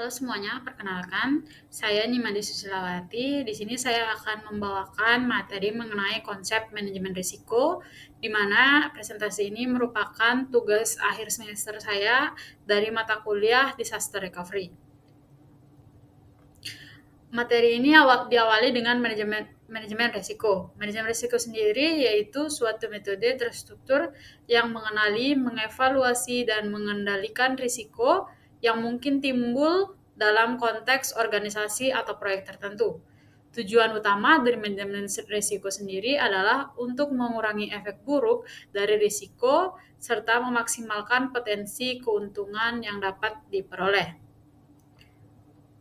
Halo semuanya, perkenalkan, saya Nimade Susilawati. Di sini saya akan membawakan materi mengenai konsep manajemen risiko, di mana presentasi ini merupakan tugas akhir semester saya dari mata kuliah Disaster Recovery. Materi ini diawali dengan manajemen risiko. Manajemen risiko sendiri yaitu suatu metode terstruktur yang mengenali, mengevaluasi, dan mengendalikan risiko yang mungkin timbul dalam konteks organisasi atau proyek tertentu. Tujuan utama dari manajemen risiko sendiri adalah untuk mengurangi efek buruk dari risiko serta memaksimalkan potensi keuntungan yang dapat diperoleh.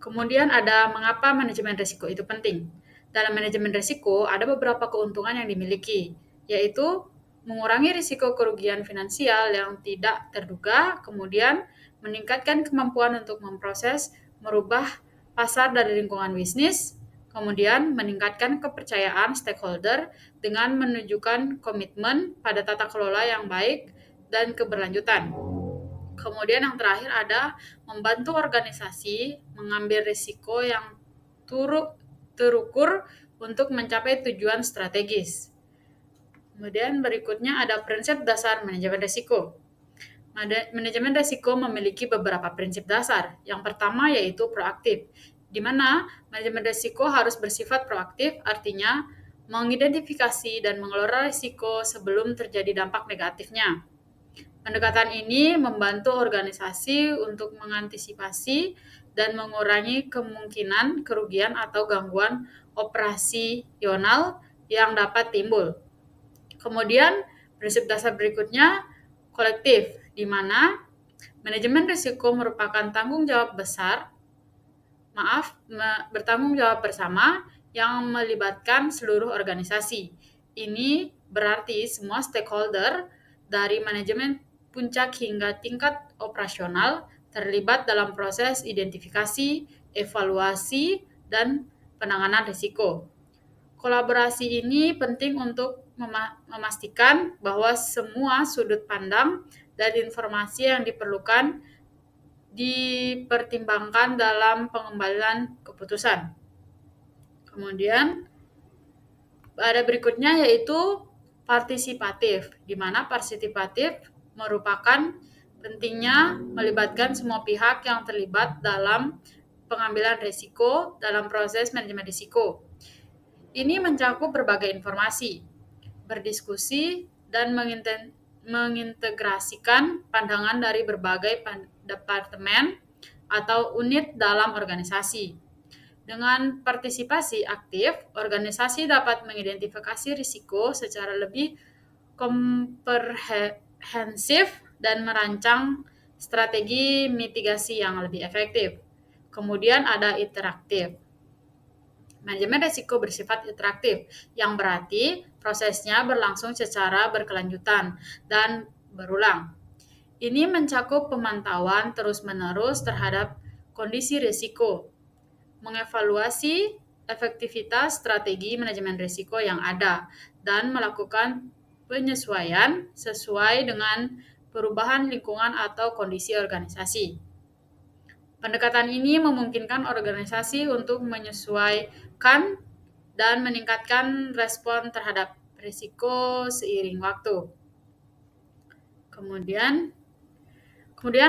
Kemudian ada mengapa manajemen risiko itu penting. Dalam manajemen risiko ada beberapa keuntungan yang dimiliki, yaitu mengurangi risiko kerugian finansial yang tidak terduga, kemudian meningkatkan kemampuan untuk memproses, merubah pasar dari lingkungan bisnis, kemudian meningkatkan kepercayaan stakeholder dengan menunjukkan komitmen pada tata kelola yang baik dan keberlanjutan. Kemudian yang terakhir ada membantu organisasi mengambil risiko yang terukur untuk mencapai tujuan strategis. Kemudian berikutnya ada prinsip dasar manajemen risiko. Manajemen risiko memiliki beberapa prinsip dasar. Yang pertama yaitu proaktif, di mana manajemen risiko harus bersifat proaktif, artinya mengidentifikasi dan mengelola risiko sebelum terjadi dampak negatifnya. Pendekatan ini membantu organisasi untuk mengantisipasi dan mengurangi kemungkinan kerugian atau gangguan operasional yang dapat timbul. Kemudian, prinsip dasar berikutnya kolektif, di mana manajemen risiko merupakan bertanggung jawab bersama yang melibatkan seluruh organisasi. Ini berarti semua stakeholder dari manajemen puncak hingga tingkat operasional terlibat dalam proses identifikasi, evaluasi, dan penanganan risiko. Kolaborasi ini penting untuk memastikan bahwa semua sudut pandang dan informasi yang diperlukan dipertimbangkan dalam pengambilan keputusan. Kemudian ada berikutnya yaitu partisipatif, di mana partisipatif merupakan pentingnya melibatkan semua pihak yang terlibat dalam pengambilan risiko dalam proses manajemen risiko. Ini mencakup berbagai informasi, berdiskusi, dan mengintegrasikan pandangan dari berbagai departemen atau unit dalam organisasi. Dengan partisipasi aktif, organisasi dapat mengidentifikasi risiko secara lebih komprehensif dan merancang strategi mitigasi yang lebih efektif. Kemudian ada interaktif. Manajemen risiko bersifat interaktif, yang berarti prosesnya berlangsung secara berkelanjutan dan berulang. Ini mencakup pemantauan terus-menerus terhadap kondisi risiko, mengevaluasi efektivitas strategi manajemen risiko yang ada, dan melakukan penyesuaian sesuai dengan perubahan lingkungan atau kondisi organisasi. Pendekatan ini memungkinkan organisasi untuk menyesuaikan dan meningkatkan respon terhadap risiko seiring waktu. Kemudian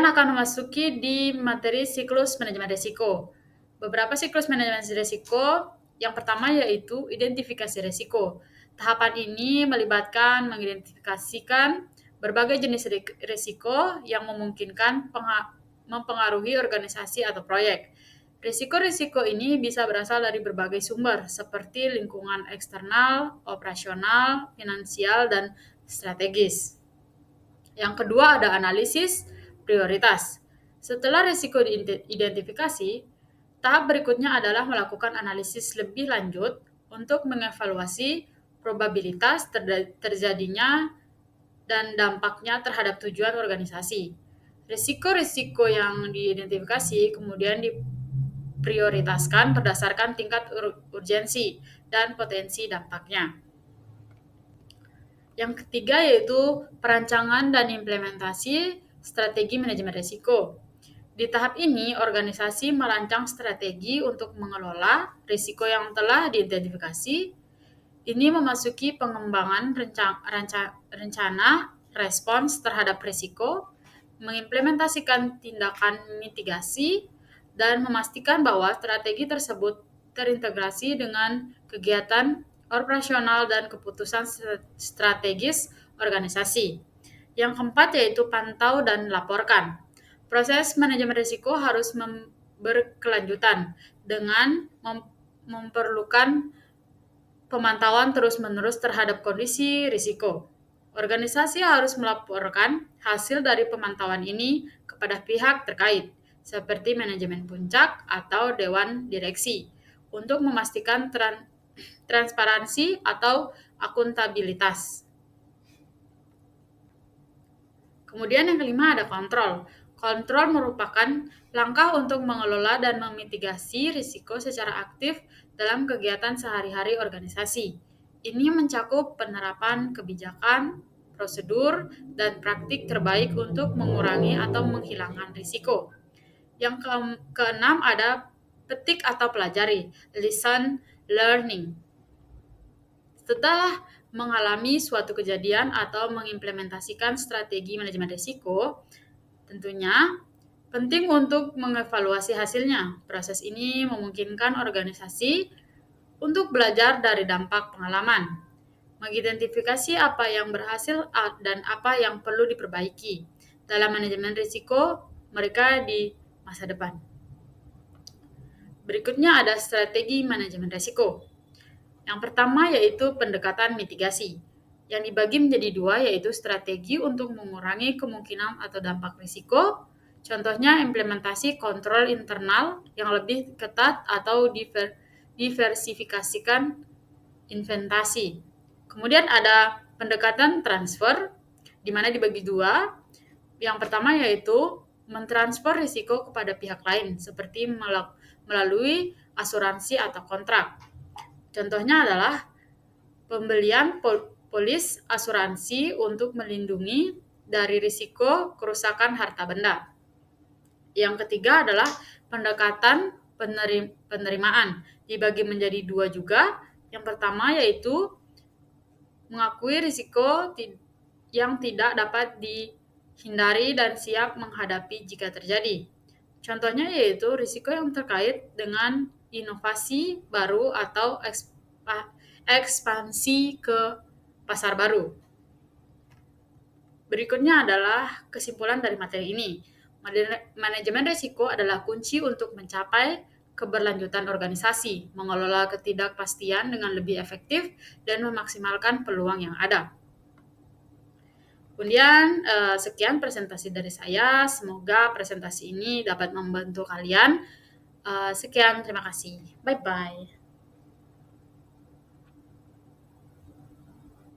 akan memasuki di materi siklus manajemen risiko. Beberapa siklus manajemen risiko, yang pertama yaitu identifikasi risiko. Tahapan ini melibatkan mengidentifikasikan berbagai jenis risiko yang memungkinkan mempengaruhi organisasi atau proyek. Risiko-risiko ini bisa berasal dari berbagai sumber, seperti lingkungan eksternal, operasional, finansial, dan strategis. Yang kedua ada analisis prioritas. Setelah risiko diidentifikasi, tahap berikutnya adalah melakukan analisis lebih lanjut untuk mengevaluasi probabilitas terjadinya dan dampaknya terhadap tujuan organisasi. Risiko-risiko yang diidentifikasi kemudian diprioritaskan berdasarkan tingkat urgensi dan potensi dampaknya. Yang ketiga yaitu perancangan dan implementasi strategi manajemen risiko. Di tahap ini, organisasi merancang strategi untuk mengelola risiko yang telah diidentifikasi. Ini memasuki pengembangan rencana respons terhadap risiko, mengimplementasikan tindakan mitigasi, dan memastikan bahwa strategi tersebut terintegrasi dengan kegiatan operasional dan keputusan strategis organisasi. Yang keempat yaitu pantau dan laporkan. Proses manajemen risiko harus berkelanjutan dengan memerlukan pemantauan terus-menerus terhadap kondisi risiko. Organisasi harus melaporkan hasil dari pemantauan ini kepada pihak terkait, seperti manajemen puncak atau dewan direksi, untuk memastikan transparansi atau akuntabilitas. Kemudian yang kelima ada kontrol. Kontrol merupakan langkah untuk mengelola dan memitigasi risiko secara aktif dalam kegiatan sehari-hari organisasi. Ini mencakup penerapan kebijakan, prosedur, dan praktik terbaik untuk mengurangi atau menghilangkan risiko. Yang keenam ada petik atau pelajari, lesson learning. Setelah mengalami suatu kejadian atau mengimplementasikan strategi manajemen risiko, tentunya penting untuk mengevaluasi hasilnya. Proses ini memungkinkan organisasi untuk belajar dari dampak pengalaman, mengidentifikasi apa yang berhasil dan apa yang perlu diperbaiki dalam manajemen risiko mereka di masa depan. Berikutnya ada strategi manajemen risiko. Yang pertama yaitu pendekatan mitigasi, yang dibagi menjadi dua yaitu strategi untuk mengurangi kemungkinan atau dampak risiko. Contohnya implementasi kontrol internal yang lebih ketat atau diversifikasikan investasi. Kemudian ada pendekatan transfer, di mana dibagi dua. Yang pertama yaitu mentransfer risiko kepada pihak lain, seperti melalui asuransi atau kontrak. Contohnya adalah pembelian polis asuransi untuk melindungi dari risiko kerusakan harta benda. Yang ketiga adalah pendekatan penerimaan, dibagi menjadi dua juga. Yang pertama yaitu mengakui risiko yang tidak dapat dihindari dan siap menghadapi jika terjadi. Contohnya yaitu risiko yang terkait dengan inovasi baru atau ekspansi ke pasar baru. Berikutnya adalah kesimpulan dari materi ini. Manajemen risiko adalah kunci untuk mencapai keberlanjutan organisasi, mengelola ketidakpastian dengan lebih efektif, dan memaksimalkan peluang yang ada. Kemudian, sekian presentasi dari saya. Semoga presentasi ini dapat membantu kalian. Sekian, terima kasih. Bye-bye.